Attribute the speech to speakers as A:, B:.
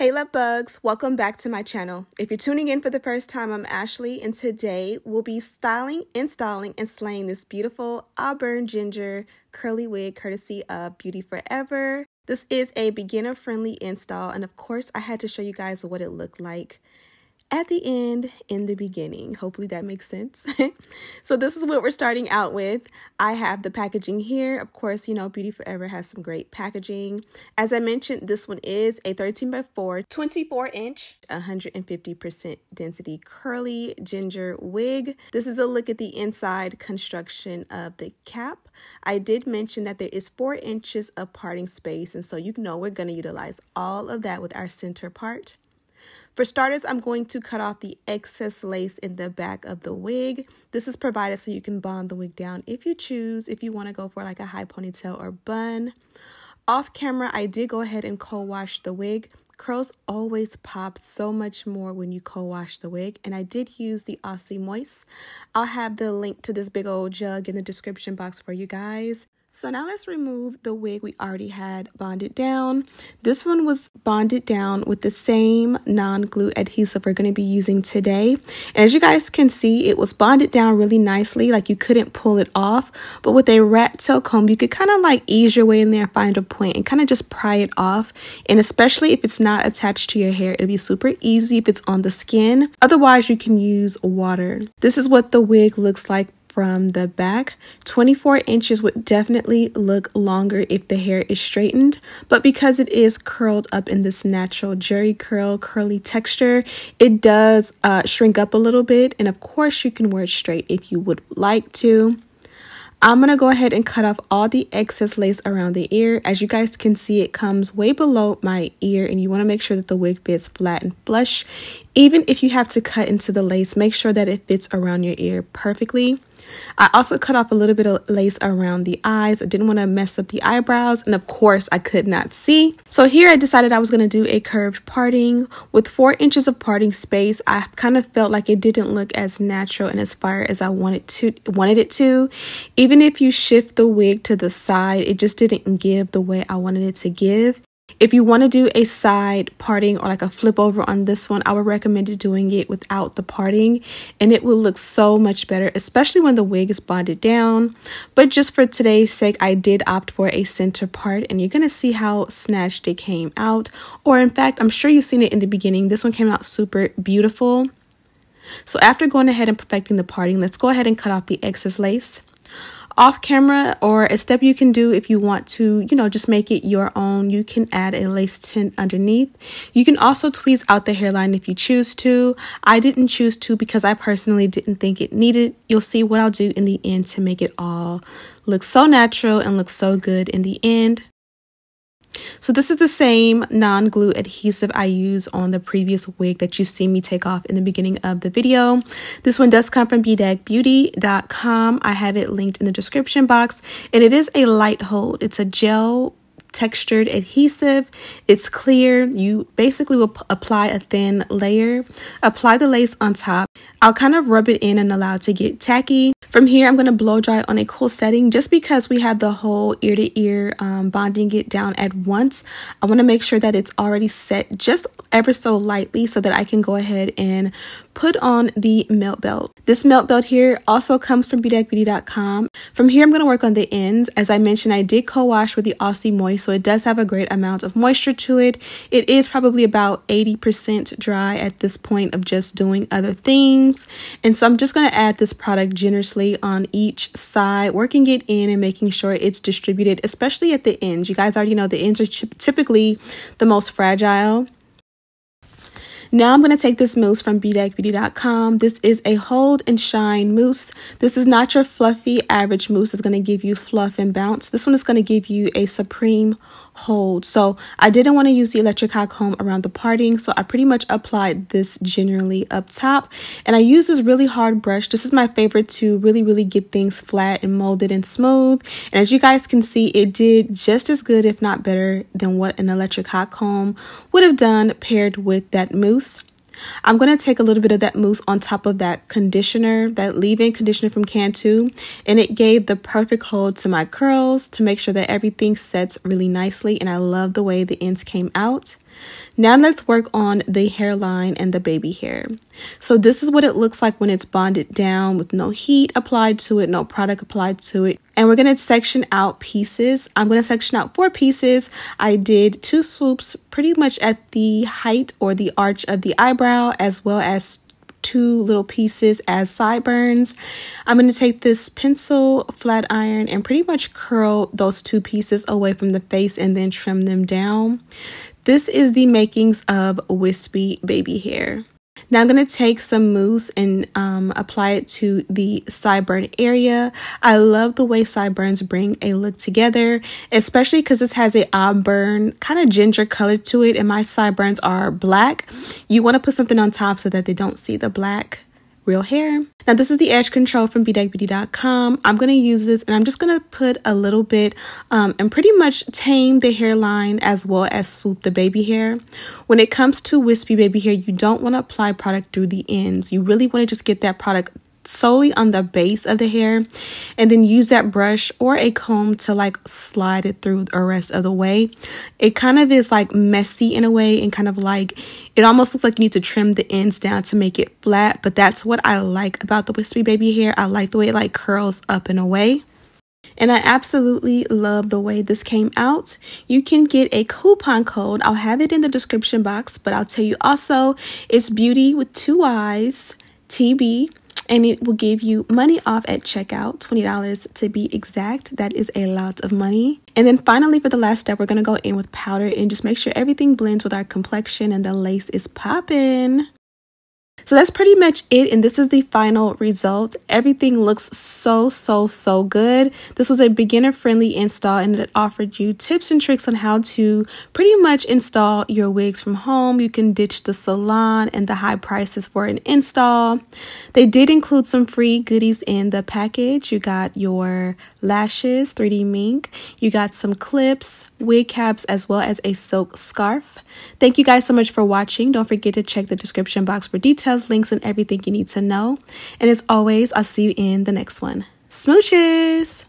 A: Hey love bugs, welcome back to my channel. If you're tuning in for the first time, I'm Ashley, and today we'll be styling, installing, and slaying this beautiful auburn ginger curly wig courtesy of Beauty Forever. This is a beginner friendly install, and of course I had to show you guys what it looked like at the end in the beginning. Hopefully that makes sense. So this is what we're starting out with. I have the packaging here. Of course, you know, Beauty Forever has some great packaging. As I mentioned, this one is a 13x4, 24-inch, 150% density curly ginger wig. This is a look at the inside construction of the cap. I did mention that there is 4 inches of parting space, and so you know we're going to utilize all of that with our center part. For starters, I'm going to cut off the excess lace in the back of the wig. This is provided so you can bond the wig down if you choose, if you want to go for like a high ponytail or bun. Off camera, I did go ahead and co-wash the wig. Curls always pop so much more when you co-wash the wig, and I did use the Aussie Mousse. I'll have the link to this big old jug in the description box for you guys. So now let's remove the wig we already had bonded down. This one was bonded down with the same non-glue adhesive we're going to be using today. And as you guys can see, it was bonded down really nicely, like you couldn't pull it off. But with a rat tail comb, you could kind of like ease your way in there, find a point, and kind of just pry it off. And especially if it's not attached to your hair, it'll be super easy if it's on the skin. Otherwise, you can use water. This is what the wig looks like from the back. 24 inches would definitely look longer if the hair is straightened, but because it is curled up in this natural jerry curl curly texture, it does shrink up a little bit. And of course you can wear it straight if you would like to. I'm going to go ahead and cut off all the excess lace around the ear. As you guys can see, it comes way below my ear, and you want to make sure that the wig fits flat and flush. Even if you have to cut into the lace, make sure that it fits around your ear perfectly. I also cut off a little bit of lace around the eyes. I didn't want to mess up the eyebrows, and of course I could not see. So here I decided I was going to do a curved parting. With 4 inches of parting space, I kind of felt like it didn't look as natural and as fire as I wanted it to. Even if you shift the wig to the side, it just didn't give the way I wanted it to give. If you want to do a side parting or like a flip over on this one, I would recommend doing it without the parting, and it will look so much better, especially when the wig is bonded down. But just for today's sake, I did opt for a center part, and you're going to see how snatched it came out. Or in fact, I'm sure you've seen it in the beginning. This one came out super beautiful. So after going ahead and perfecting the parting, let's go ahead and cut off the excess lace. Off camera, or a step you can do if you want to, you know, just make it your own, you can add a lace tint underneath. You can also tweeze out the hairline if you choose to. I didn't choose to because I personally didn't think it needed. You'll see what I'll do in the end to make it all look so natural and look so good in the end. So this is the same non-glue adhesive I used on the previous wig that you see me take off in the beginning of the video. This one does come from Bedeck beauty.com. I have it linked in the description box, and it is a light hold. It's a gel textured adhesive. It's clear. You basically will apply a thin layer, apply the lace on top. I'll kind of rub it in and allow it to get tacky. From here, I'm going to blow dry on a cool setting. Just because we have the whole ear to ear bonding it down at once, I want to make sure that it's already set just ever so lightly so that I can go ahead and put on the melt belt. This melt belt here also comes from bedeckbeauty.com. From here, I'm going to work on the ends. As I mentioned, I did co-wash with the Aussie Mousse, so it does have a great amount of moisture to it. It is probably about 80% dry at this point of just doing other things. And so I'm just going to add this product generously on each side, working it in and making sure it's distributed, especially at the ends. You guys already know the ends are typically the most fragile. Now I'm going to take this mousse from bedeckbeauty.com. This is a hold and shine mousse. This is not your fluffy average mousse. It's going to give you fluff and bounce. This one is going to give you a supreme hold. So I didn't want to use the electric hot comb around the parting, so I pretty much applied this generally up top, and I use this really hard brush. This is my favorite to really get things flat and molded and smooth. And as you guys can see, it did just as good, if not better, than what an electric hot comb would have done paired with that mousse. I'm going to take a little bit of that mousse on top of that conditioner, that leave-in conditioner from Cantu, and it gave the perfect hold to my curls to make sure that everything sets really nicely, and I love the way the ends came out. Now let's work on the hairline and the baby hair. So this is what it looks like when it's bonded down with no heat applied to it, no product applied to it. And we're going to section out pieces. I'm going to section out 4 pieces. I did 2 swoops pretty much at the height or the arch of the eyebrow, as well as 2 little pieces as sideburns. I'm going to take this pencil flat iron and pretty much curl those 2 pieces away from the face and then trim them down. This is the makings of wispy baby hair. Now I'm going to take some mousse and apply it to the sideburn area. I love the way sideburns bring a look together, especially because this has a auburn kind of ginger color to it, and my sideburns are black. You want to put something on top so that they don't see the black real hair. Now this is the edge control from beautyytb.com. I'm going to use this and I'm just going to put a little bit and pretty much tame the hairline as well as swoop the baby hair. When it comes to wispy baby hair, you don't want to apply product through the ends. You really want to just get that product solely on the base of the hair and then use that brush or a comb to like slide it through the rest of the way. It kind of is like messy in a way, and kind of like it almost looks like you need to trim the ends down to make it flat, but that's what I like about the wispy baby hair. I like the way it like curls up and away. And I absolutely love the way this came out. You can get a coupon code. I'll have it in the description box, but I'll tell you also it's beauty with 2 I's, TB. And it will give you money off at checkout, $20 to be exact. That is a lot of money. And then finally, for the last step, we're going to go in with powder and just make sure everything blends with our complexion and the lace is popping. So that's pretty much it, and this is the final result. Everything looks so good. This was a beginner-friendly install, and it offered you tips and tricks on how to pretty much install your wigs from home. You can ditch the salon and the high prices for an install. They did include some free goodies in the package. You got your lashes, 3D mink. You got some clips, wig caps, as well as a silk scarf. Thank you guys so much for watching. Don't forget to check the description box for details, links, and everything you need to know. And as always, I'll see you in the next one. Smooches!